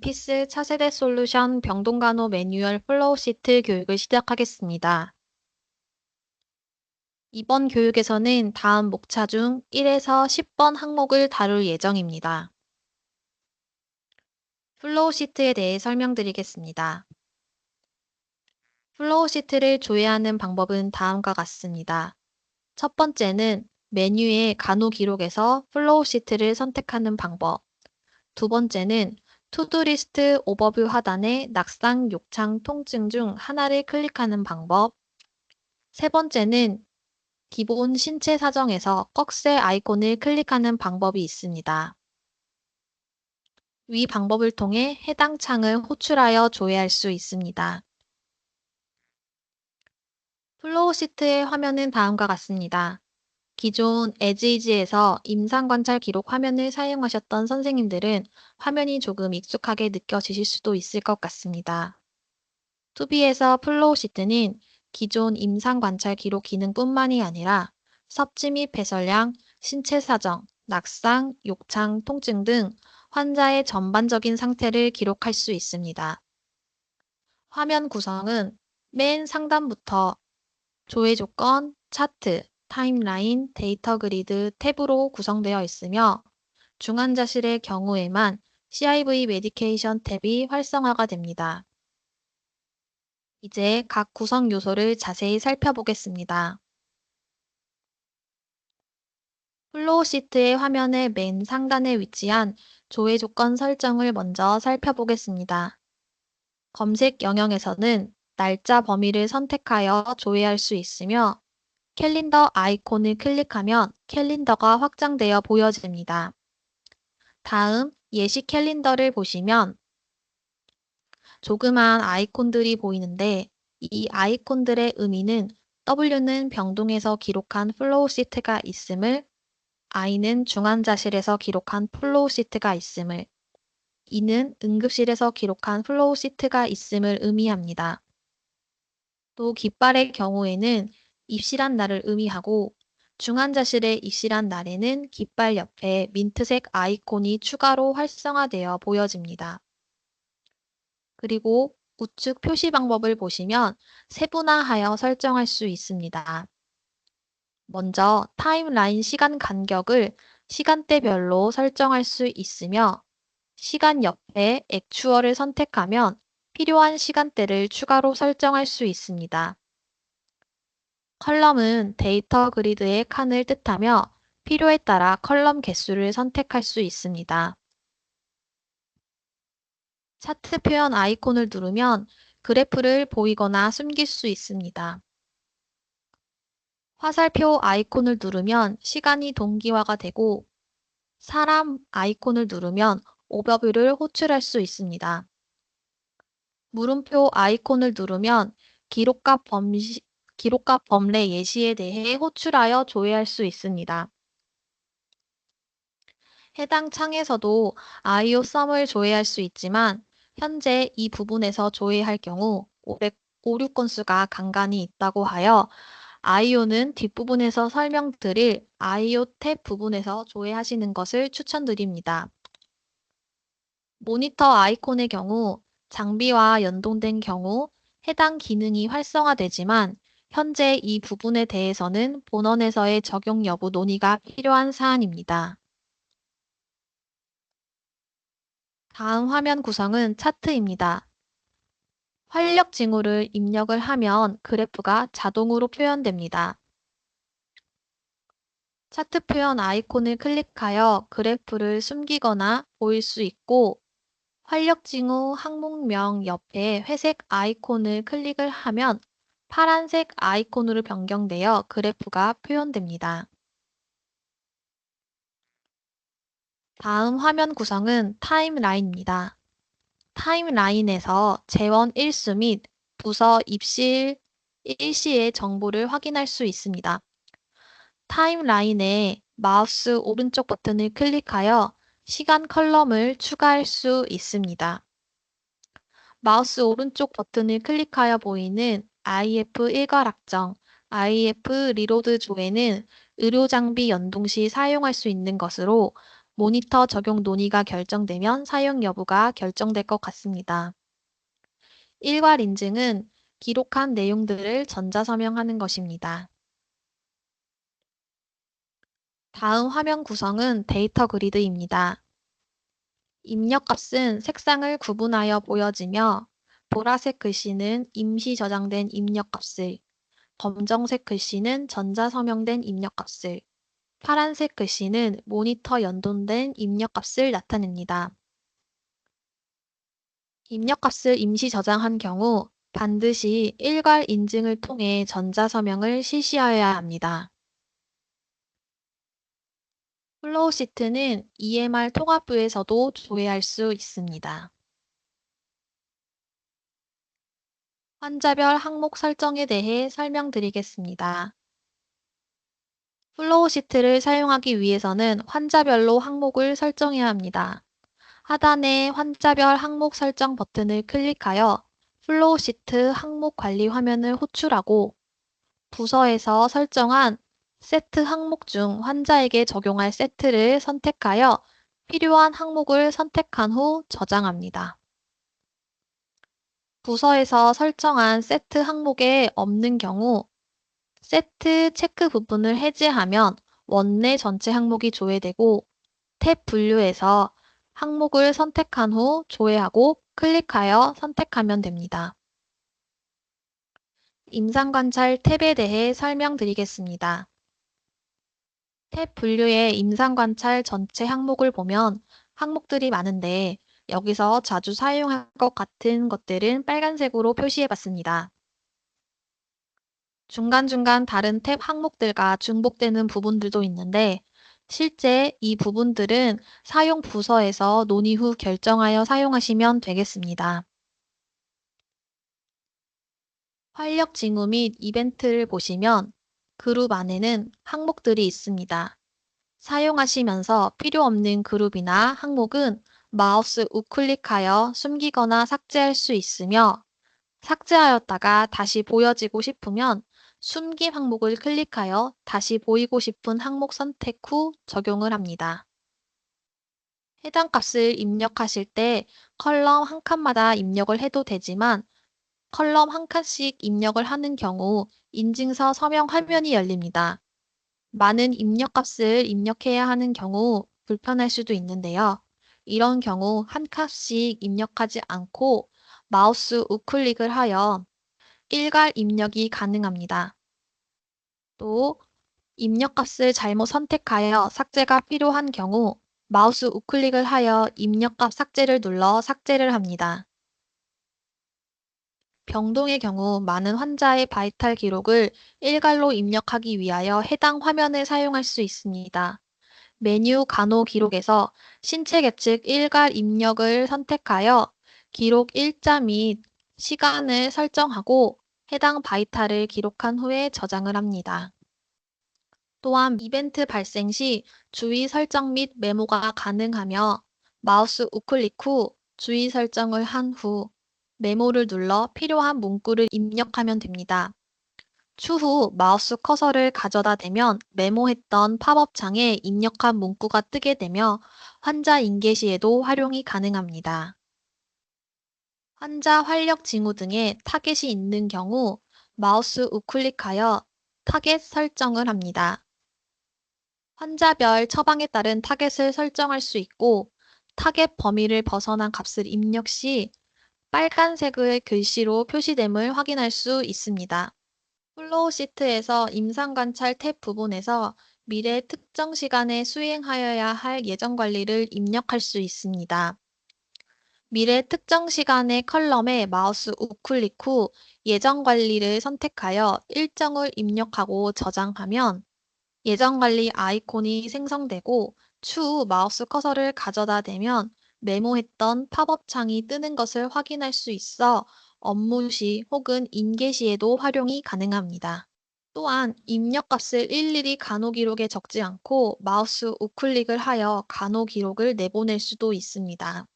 아이피스 차세대 솔루션 병동간호 매뉴얼 플로우 시트 교육을 시작하겠습니다. 이번 교육에서는 다음 목차 중 1에서 10번 항목을 다룰 예정입니다. 플로우 시트에 대해 설명드리겠습니다. 플로우 시트를 조회하는 방법은 다음과 같습니다. 첫 번째는 메뉴의 간호 기록에서 플로우 시트를 선택하는 방법. 두 번째는 투두 리스트 오버뷰 하단의 낙상, 욕창, 통증 중 하나를 클릭하는 방법. 세 번째는 기본 신체 사정에서 꺽쇠 아이콘을 클릭하는 방법이 있습니다. 위 방법을 통해 해당 창을 호출하여 조회할 수 있습니다. 플로우 시트의 화면은 다음과 같습니다. 기존 에즈이지에서 임상관찰 기록 화면을 사용하셨던 선생님들은 화면이 조금 익숙하게 느껴지실 수도 있을 것 같습니다. 투비에서 플로우 시트는 기존 임상관찰 기록 기능뿐만이 아니라 섭지 및 배설량, 신체 사정, 낙상, 욕창, 통증 등 환자의 전반적인 상태를 기록할 수 있습니다. 화면 구성은 맨 상단부터 조회 조건, 차트, 타임라인, 데이터 그리드 탭으로 구성되어 있으며 중환자실의 경우에만 CIV 메디케이션 탭이 활성화가 됩니다. 이제 각 구성 요소를 자세히 살펴보겠습니다. 플로우 시트의 화면의 맨 상단에 위치한 조회 조건 설정을 먼저 살펴보겠습니다. 검색 영역에서는 날짜 범위를 선택하여 조회할 수 있으며 캘린더 아이콘을 클릭하면 캘린더가 확장되어 보여집니다. 다음 예시 캘린더를 보시면 조그만 아이콘들이 보이는데 이 아이콘들의 의미는 W는 병동에서 기록한 플로우 시트가 있음을, I는 중환자실에서 기록한 플로우 시트가 있음을, E는 응급실에서 기록한 플로우 시트가 있음을 의미합니다. 또 깃발의 경우에는 입실한 날을 의미하고 중환자실에 입실한 날에는 깃발 옆에 민트색 아이콘이 추가로 활성화되어 보여집니다. 그리고 우측 표시 방법을 보시면 세분화하여 설정할 수 있습니다. 먼저 타임라인 시간 간격을 시간대별로 설정할 수 있으며 시간 옆에 액추얼을 선택하면 필요한 시간대를 추가로 설정할 수 있습니다. 컬럼은 데이터 그리드의 칸을 뜻하며 필요에 따라 컬럼 개수를 선택할 수 있습니다. 차트 표현 아이콘을 누르면 그래프를 보이거나 숨길 수 있습니다. 화살표 아이콘을 누르면 시간이 동기화가 되고 사람 아이콘을 누르면 오버뷰를 호출할 수 있습니다. 물음표 아이콘을 누르면 기록값 범례 예시에 대해 호출하여 조회할 수 있습니다. 해당 창에서도 IO 썸을 조회할 수 있지만 현재 이 부분에서 조회할 경우 오류 건수가 간간히 있다고 하여 IO는 뒷부분에서 설명드릴 IO 탭 부분에서 조회하시는 것을 추천드립니다. 모니터 아이콘의 경우 장비와 연동된 경우 해당 기능이 활성화되지만 현재 이 부분에 대해서는 본원에서의 적용 여부 논의가 필요한 사안입니다. 다음 화면 구성은 차트입니다. 활력 징후를 입력을 하면 그래프가 자동으로 표현됩니다. 차트 표현 아이콘을 클릭하여 그래프를 숨기거나 보일 수 있고 활력 징후 항목명 옆에 회색 아이콘을 클릭을 하면 파란색 아이콘으로 변경되어 그래프가 표현됩니다. 다음 화면 구성은 타임라인입니다. 타임라인에서 재원 일수 및 부서 입실 일시의 정보를 확인할 수 있습니다. 타임라인에 마우스 오른쪽 버튼을 클릭하여 시간 컬럼을 추가할 수 있습니다. 마우스 오른쪽 버튼을 클릭하여 보이는 IF 일괄확정, IF 리로드 조회는 의료장비 연동 시 사용할 수 있는 것으로 모니터 적용 논의가 결정되면 사용 여부가 결정될 것 같습니다. 일괄 인증은 기록한 내용들을 전자서명하는 것입니다. 다음 화면 구성은 데이터 그리드입니다. 입력값은 색상을 구분하여 보여지며 보라색 글씨는 임시 저장된 입력값을, 검정색 글씨는 전자서명된 입력값을, 파란색 글씨는 모니터 연동된 입력값을 나타냅니다. 입력값을 임시 저장한 경우 반드시 일괄 인증을 통해 전자서명을 실시하여야 합니다. 플로우 시트는 EMR 통합부에서도 조회할 수 있습니다. 환자별 항목 설정에 대해 설명드리겠습니다. 플로우 시트를 사용하기 위해서는 환자별로 항목을 설정해야 합니다. 하단의 환자별 항목 설정 버튼을 클릭하여 플로우 시트 항목 관리 화면을 호출하고 부서에서 설정한 세트 항목 중 환자에게 적용할 세트를 선택하여 필요한 항목을 선택한 후 저장합니다. 부서에서 설정한 세트 항목에 없는 경우 세트 체크 부분을 해제하면 원내 전체 항목이 조회되고 탭 분류에서 항목을 선택한 후 조회하고 클릭하여 선택하면 됩니다. 임상관찰 탭에 대해 설명드리겠습니다. 탭 분류의 임상관찰 전체 항목을 보면 항목들이 많은데 여기서 자주 사용할 것 같은 것들은 빨간색으로 표시해봤습니다. 중간중간 다른 탭 항목들과 중복되는 부분들도 있는데 실제 이 부분들은 사용 부서에서 논의 후 결정하여 사용하시면 되겠습니다. 활력 징후 및 이벤트를 보시면 그룹 안에는 항목들이 있습니다. 사용하시면서 필요 없는 그룹이나 항목은 마우스 우클릭하여 숨기거나 삭제할 수 있으며 삭제하였다가 다시 보여지고 싶으면 숨김 항목을 클릭하여 다시 보이고 싶은 항목 선택 후 적용을 합니다. 해당 값을 입력하실 때 컬럼 한 칸마다 입력을 해도 되지만 컬럼 한 칸씩 입력을 하는 경우 인증서 서명 화면이 열립니다. 많은 입력값을 입력해야 하는 경우 불편할 수도 있는데요. 이런 경우 한 칸씩 입력하지 않고 마우스 우클릭을 하여 일괄 입력이 가능합니다. 또 입력값을 잘못 선택하여 삭제가 필요한 경우 마우스 우클릭을 하여 입력값 삭제를 눌러 삭제를 합니다. 병동의 경우 많은 환자의 바이탈 기록을 일괄로 입력하기 위하여 해당 화면을 사용할 수 있습니다. 메뉴 간호 기록에서 신체 계측 일괄 입력을 선택하여 기록 일자 및 시간을 설정하고 해당 바이탈을 기록한 후에 저장을 합니다. 또한 이벤트 발생 시 주의 설정 및 메모가 가능하며 마우스 우클릭 후 주의 설정을 한 후 메모를 눌러 필요한 문구를 입력하면 됩니다. 추후 마우스 커서를 가져다 대면 메모했던 팝업 창에 입력한 문구가 뜨게 되며 환자 인계 시에도 활용이 가능합니다. 환자 활력 징후 등의 타겟이 있는 경우 마우스 우클릭하여 타겟 설정을 합니다. 환자별 처방에 따른 타겟을 설정할 수 있고 타겟 범위를 벗어난 값을 입력 시 빨간색의 글씨로 표시됨을 확인할 수 있습니다. 플로우 시트에서 임상관찰 탭 부분에서 미래 특정 시간에 수행하여야 할 예정 관리를 입력할 수 있습니다. 미래 특정 시간의 컬럼에 마우스 우클릭 후 예정 관리를 선택하여 일정을 입력하고 저장하면 예정 관리 아이콘이 생성되고 추후 마우스 커서를 가져다 대면 메모했던 팝업 창이 뜨는 것을 확인할 수 있어 업무 시 혹은 인계 시에도 활용이 가능합니다. 또한 입력값을 일일이 간호 기록에 적지 않고 마우스 우클릭을 하여 간호 기록을 내보낼 수도 있습니다.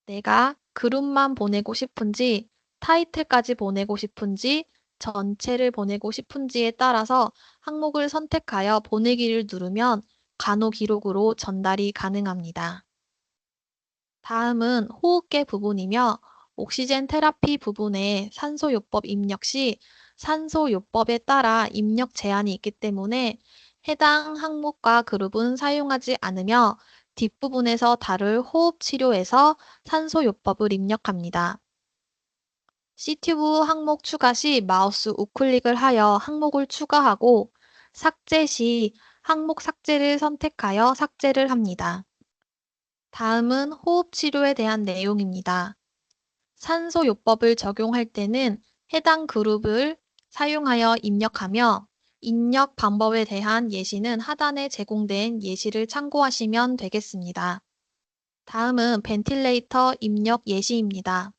내가 그룹만 보내고 싶은지, 타이틀까지 보내고 싶은지, 전체를 보내고 싶은지에 따라서 항목을 선택하여 보내기를 누르면 간호 기록으로 전달이 가능합니다. 다음은 호흡계 부분이며 옥시젠 테라피 부분에 산소요법 입력 시 산소요법에 따라 입력 제한이 있기 때문에 해당 항목과 그룹은 사용하지 않으며 뒷부분에서 다룰 호흡 치료에서 산소요법을 입력합니다. C튜브 항목 추가 시 마우스 우클릭을 하여 항목을 추가하고 삭제 시 항목 삭제를 선택하여 삭제를 합니다. 다음은 호흡 치료에 대한 내용입니다. 산소요법을 적용할 때는 해당 그룹을 사용하여 입력하며 입력 방법에 대한 예시는 하단에 제공된 예시를 참고하시면 되겠습니다. 다음은 벤틸레이터 입력 예시입니다.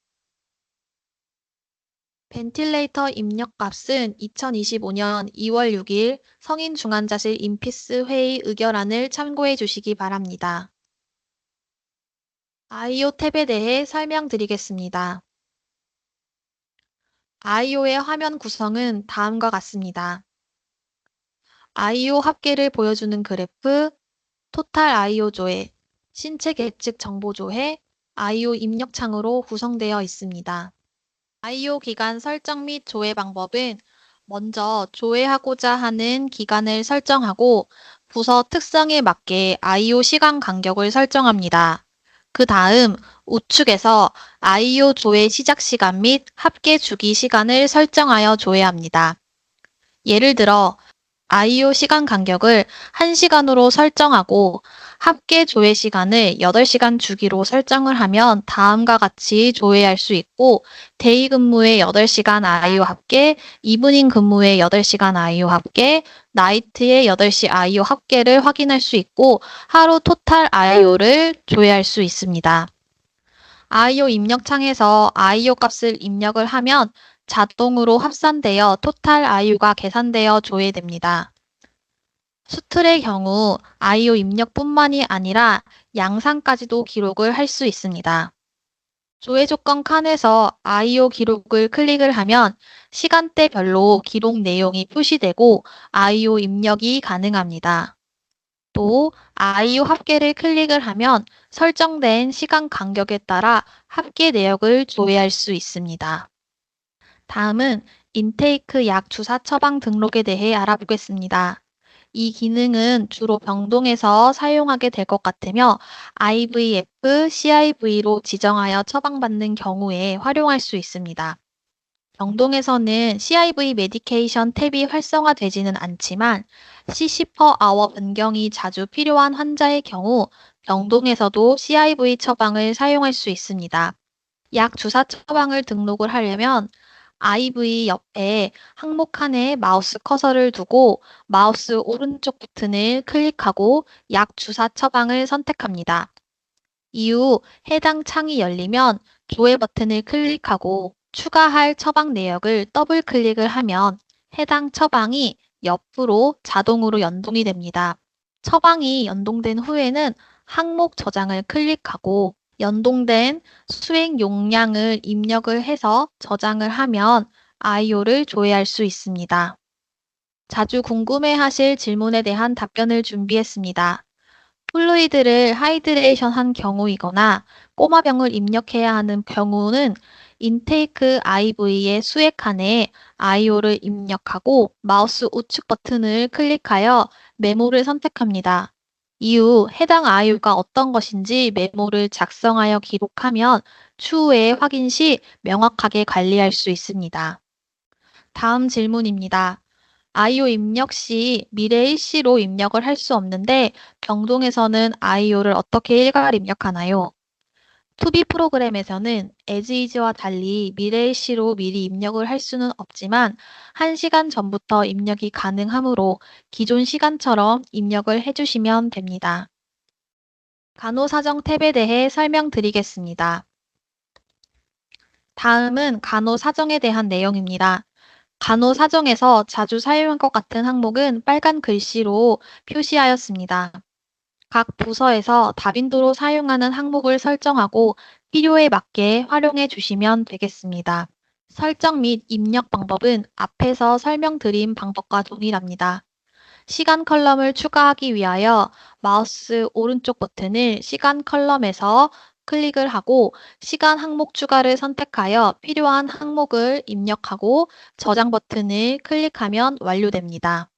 벤틸레이터 입력 값은 2025년 2월 6일 성인 중환자실 인피스 회의 의결안을 참고해 주시기 바랍니다. 아이오 탭에 대해 설명드리겠습니다. 아이오의 화면 구성은 다음과 같습니다. 아이오 합계를 보여주는 그래프, 토탈 아이오 조회, 신체 계측 정보 조회, 아이오 입력 창으로 구성되어 있습니다. 아이오 기간 설정 및 조회 방법은 먼저 조회하고자 하는 기간을 설정하고 부서 특성에 맞게 아이오 시간 간격을 설정합니다. 그 다음 우측에서 아이오 조회 시작 시간 및 합계 주기 시간을 설정하여 조회합니다. 예를 들어 아이오 시간 간격을 1시간으로 설정하고 합계 조회 시간을 8시간 주기로 설정을 하면 다음과 같이 조회할 수 있고 데이 근무의 8시간 아이오 합계, 이브닝 근무의 8시간 아이오 합계, 나이트의 8시 아이오 합계를 확인할 수 있고 하루 토탈 아이오를 조회할 수 있습니다. 아이오 입력창에서 아이오 값을 입력을 하면 자동으로 합산되어 토탈 아이오가 계산되어 조회됩니다. 수틀의 경우 아이오 입력뿐만이 아니라 양산까지도 기록을 할 수 있습니다. 조회 조건 칸에서 아이오 기록을 클릭을 하면 시간대별로 기록 내용이 표시되고 아이오 입력이 가능합니다. 또 아이오 합계를 클릭을 하면 설정된 시간 간격에 따라 합계 내역을 조회할 수 있습니다. 다음은 인테이크 약 주사 처방 등록에 대해 알아보겠습니다. 이 기능은 주로 병동에서 사용하게 될 것 같으며 IVF, CIV로 지정하여 처방받는 경우에 활용할 수 있습니다. 병동에서는 CIV 메디케이션 탭이 활성화되지는 않지만 CC per hour 변경이 자주 필요한 환자의 경우 병동에서도 CIV 처방을 사용할 수 있습니다. 약 주사 처방을 등록을 하려면 IV 옆에 항목 칸에 마우스 커서를 두고 마우스 오른쪽 버튼을 클릭하고 약 주사 처방을 선택합니다. 이후 해당 창이 열리면 조회 버튼을 클릭하고 추가할 처방 내역을 더블 클릭을 하면 해당 처방이 옆으로 자동으로 연동이 됩니다. 처방이 연동된 후에는 항목 저장을 클릭하고 연동된 수행 용량을 입력을 해서 저장을 하면 아이오를 조회할 수 있습니다. 자주 궁금해하실 질문에 대한 답변을 준비했습니다. 플루이드를 하이드레이션 한 경우이거나 꼬마병을 입력해야 하는 경우는 인테이크 IV의 수액 칸에 아이오를 입력하고 마우스 우측 버튼을 클릭하여 메모를 선택합니다. 이후 해당 아이오가 어떤 것인지 메모를 작성하여 기록하면 추후에 확인 시 명확하게 관리할 수 있습니다. 다음 질문입니다. 아이오 입력 시 미래 일시로 입력을 할 수 없는데 병동에서는 아이오를 어떻게 일괄 입력하나요? 투비 프로그램에서는 에즈이즈와 달리 미래 일시로 미리 입력을 할 수는 없지만 1시간 전부터 입력이 가능하므로 기존 시간처럼 입력을 해주시면 됩니다. 간호사정 탭에 대해 설명드리겠습니다. 다음은 간호사정에 대한 내용입니다. 간호사정에서 자주 사용할 것 같은 항목은 빨간 글씨로 표시하였습니다. 각 부서에서 다빈도로 사용하는 항목을 설정하고 필요에 맞게 활용해 주시면 되겠습니다. 설정 및 입력 방법은 앞에서 설명드린 방법과 동일합니다. 시간 컬럼을 추가하기 위하여 마우스 오른쪽 버튼을 시간 컬럼에서 클릭을 하고 시간 항목 추가를 선택하여 필요한 항목을 입력하고 저장 버튼을 클릭하면 완료됩니다.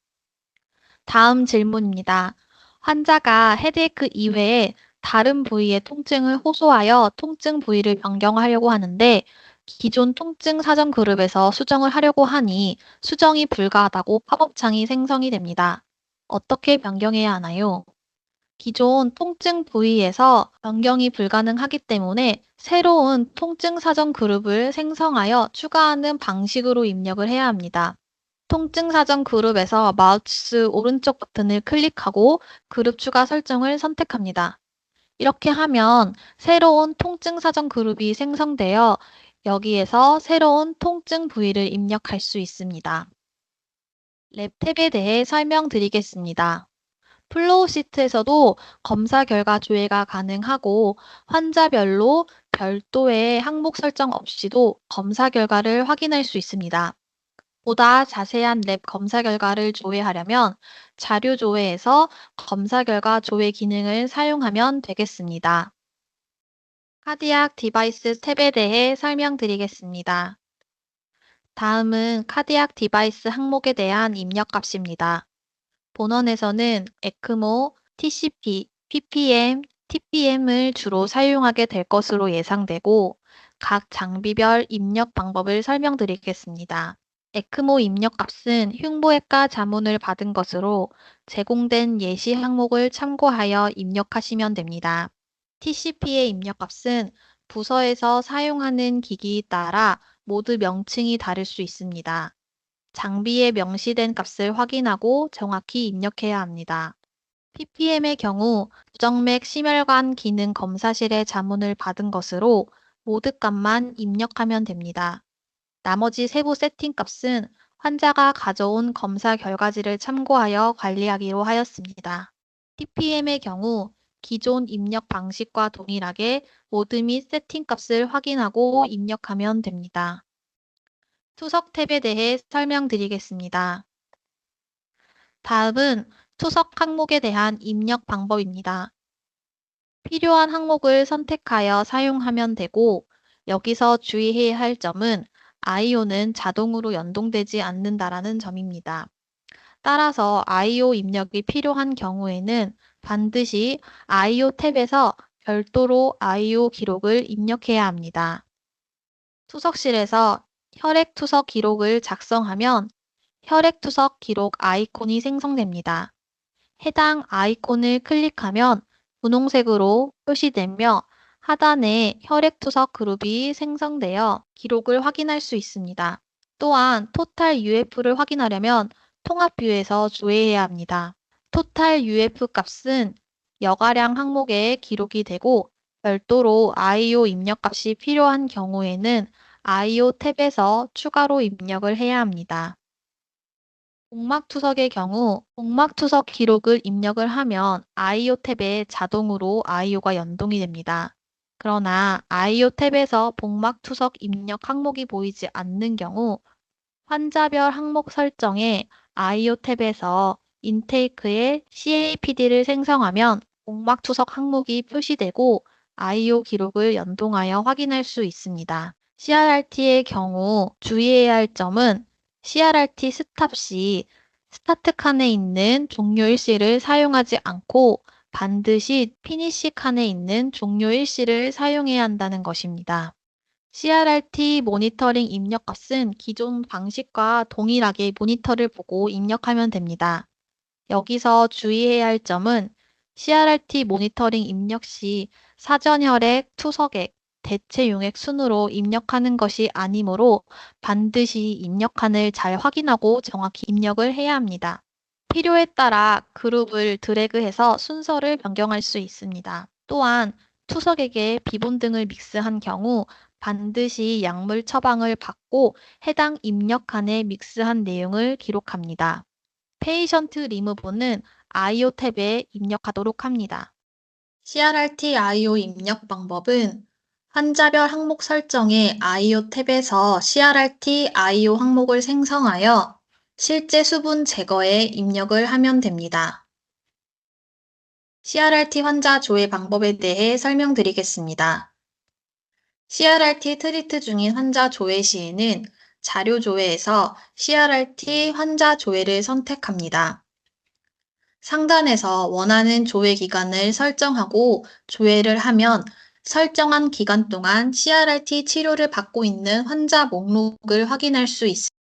다음 질문입니다. 환자가 헤드에이크 이외에 다른 부위의 통증을 호소하여 통증 부위를 변경하려고 하는데 기존 통증 사전 그룹에서 수정을 하려고 하니 수정이 불가하다고 팝업창이 생성이 됩니다. 어떻게 변경해야 하나요? 기존 통증 부위에서 변경이 불가능하기 때문에 새로운 통증 사전 그룹을 생성하여 추가하는 방식으로 입력을 해야 합니다. 통증 사전 그룹에서 마우스 오른쪽 버튼을 클릭하고 그룹 추가 설정을 선택합니다. 이렇게 하면 새로운 통증 사전 그룹이 생성되어 여기에서 새로운 통증 부위를 입력할 수 있습니다. 랩 탭에 대해 설명드리겠습니다. 플로우 시트에서도 검사 결과 조회가 가능하고 환자별로 별도의 항목 설정 없이도 검사 결과를 확인할 수 있습니다. 보다 자세한 랩 검사 결과를 조회하려면 자료 조회에서 검사 결과 조회 기능을 사용하면 되겠습니다. 카디악 디바이스 탭에 대해 설명드리겠습니다. 다음은 카디악 디바이스 항목에 대한 입력 값입니다. 본원에서는 에크모, TCP, ppm, tpm을 주로 사용하게 될 것으로 예상되고 각 장비별 입력 방법을 설명드리겠습니다. 에크모 입력 값은 흉부외과 자문을 받은 것으로 제공된 예시 항목을 참고하여 입력하시면 됩니다. TCP의 입력 값은 부서에서 사용하는 기기에 따라 모두 명칭이 다를 수 있습니다. 장비에 명시된 값을 확인하고 정확히 입력해야 합니다. ppm의 경우 부정맥 심혈관 기능 검사실의 자문을 받은 것으로 모드 값만 입력하면 됩니다. 나머지 세부 세팅 값은 환자가 가져온 검사 결과지를 참고하여 관리하기로 하였습니다. tpm의 경우 기존 입력 방식과 동일하게 모드 및 세팅 값을 확인하고 입력하면 됩니다. 투석 탭에 대해 설명드리겠습니다. 다음은 투석 항목에 대한 입력 방법입니다. 필요한 항목을 선택하여 사용하면 되고 여기서 주의해야 할 점은 IO는 자동으로 연동되지 않는다라는 점입니다. 따라서 IO 입력이 필요한 경우에는 반드시 IO 탭에서 별도로 IO 기록을 입력해야 합니다. 투석실에서 혈액 투석 기록을 작성하면 혈액 투석 기록 아이콘이 생성됩니다. 해당 아이콘을 클릭하면 분홍색으로 표시되며 하단에 혈액 투석 그룹이 생성되어 기록을 확인할 수 있습니다. 또한 토탈 UF를 확인하려면 통합 뷰에서 조회해야 합니다. 토탈 UF 값은 여가량 항목에 기록이 되고 별도로 IO 입력 값이 필요한 경우에는 IO 탭에서 추가로 입력을 해야 합니다. 복막 투석의 경우 복막 투석 기록을 입력을 하면 IO 탭에 자동으로 IO가 연동이 됩니다. 그러나 IO 탭에서 복막 투석 입력 항목이 보이지 않는 경우 환자별 항목 설정에 IO 탭에서 인테이크에 CAPD를 생성하면 복막 투석 항목이 표시되고 IO 기록을 연동하여 확인할 수 있습니다. CRRT의 경우 주의해야 할 점은 CRRT 스탑 시 스타트 칸에 있는 종료 일시를 사용하지 않고 반드시 피니시 칸에 있는 종료 일시를 사용해야 한다는 것입니다. CRRT 모니터링 입력 값은 기존 방식과 동일하게 모니터를 보고 입력하면 됩니다. 여기서 주의해야 할 점은 CRRT 모니터링 입력 시 사전 혈액, 투석액, 대체 용액 순으로 입력하는 것이 아니므로 반드시 입력칸을 잘 확인하고 정확히 입력을 해야 합니다. 필요에 따라 그룹을 드래그해서 순서를 변경할 수 있습니다. 또한 투석액에 비본 등을 믹스한 경우 반드시 약물 처방을 받고 해당 입력칸에 믹스한 내용을 기록합니다. 페이션트 리무브는 IO 탭에 입력하도록 합니다. CRRT IO 입력 방법은 환자별 항목 설정에 IO 탭에서 CRRT IO 항목을 생성하여 실제 수분 제거에 입력을 하면 됩니다. CRRT 환자 조회 방법에 대해 설명드리겠습니다. CRRT 트리트 중인 환자 조회 시에는 자료 조회에서 CRRT 환자 조회를 선택합니다. 상단에서 원하는 조회 기간을 설정하고 조회를 하면 설정한 기간 동안 CRRT 치료를 받고 있는 환자 목록을 확인할 수 있습니다.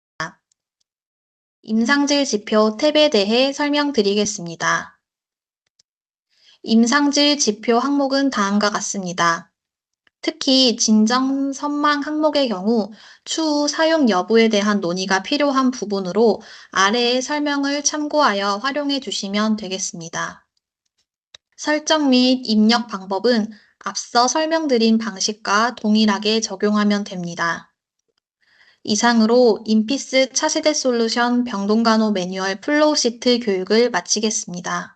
임상질 지표 탭에 대해 설명드리겠습니다. 임상질 지표 항목은 다음과 같습니다. 특히 진정 선망 항목의 경우 추후 사용 여부에 대한 논의가 필요한 부분으로 아래의 설명을 참고하여 활용해 주시면 되겠습니다. 설정 및 입력 방법은 앞서 설명드린 방식과 동일하게 적용하면 됩니다. 이상으로 인피스 차세대 솔루션 병동간호 매뉴얼 플로우 시트 교육을 마치겠습니다.